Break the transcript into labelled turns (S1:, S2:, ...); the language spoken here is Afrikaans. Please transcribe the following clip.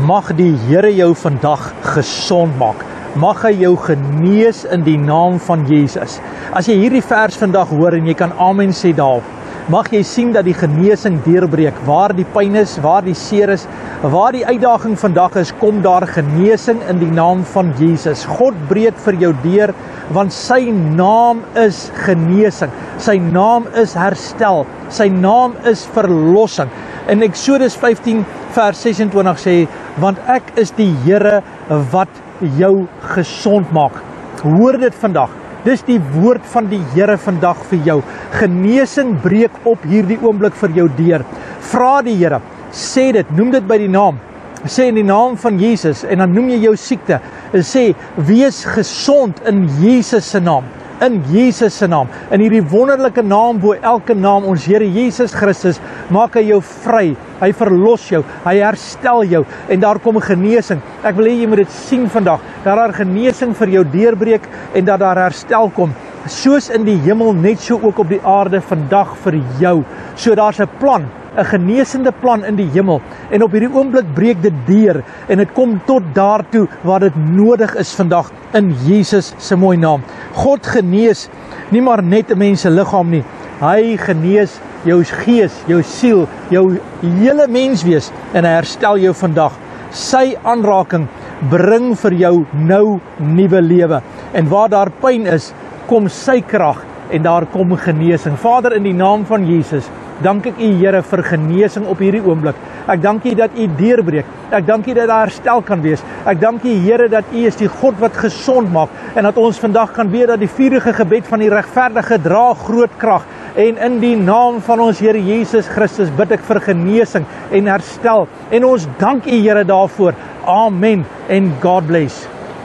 S1: Mag die Here jou vandag gesond maak. Mag hy jou genees in die naam van Jesus. As jy hierdie vers vandag hoor en jy kan amen sê daarop, mag jy sien dat die genesing deurbreek. Waar die pyn is, waar die seer is, waar die uitdaging vandag is, kom daar genesing in die naam van Jesus. God breek vir jou deur, want sy naam is genesing. Sy naam is herstel. Sy naam is verlossing. In Exodus 15 vers 26 sê, want ek is die Here wat jou gesond maak. Hoor dit vandag. Dis die woord van die Here vandag vir jou. Genesing breek op hierdie oomblik vir jou deur. Vra die Here, sê dit, noem dit by die naam. Sê in die naam van Jesus en dan noem jy jou siekte. Sê, wees gesond in Jesus se naam. In Jesus se naam. In hierdie wonderlike naam bo elke naam, ons Here Jesus Christus, maak hy jou vry. Hy verlos jou, hy herstel jou en daar kom genesing. Ek wil hê jy moet dit sien vandag, dat daar genesing vir jou deurbreek en dat daar herstel kom. Soos in die hemel, net so ook op die aarde vandag vir jou. So daar's 'n plan, 'n genesende plan in die hemel en op hierdie oomblik breek dit deur en dit kom tot daartoe waar dit nodig is vandag in Jesus se mooi naam. God genees nie maar net 'n mens se liggaam nie. Hy genees jou gees, jou siel, jou hele menswees en hy herstel jou vandag. Sy aanraking bring vir jou nou nuwe lewe. En waar daar pyn is, kom sy krag en daar kom genesing. Vader, in die naam van Jesus, dank ek U, Here, vir genesing op hierdie oomblik. Ek dank U dat U deurbreek. Ek dank U dat daar herstel kan wees. Ek dank U, Here, dat U is die God wat gesond maak en dat ons vandag kan weet dat die vurige gebed van die regverdige dra groot krag. En in die naam van ons Here Jesus Christus bid ek vir genesing en herstel. En ons dank U, Here, daarvoor. Amen en God bless.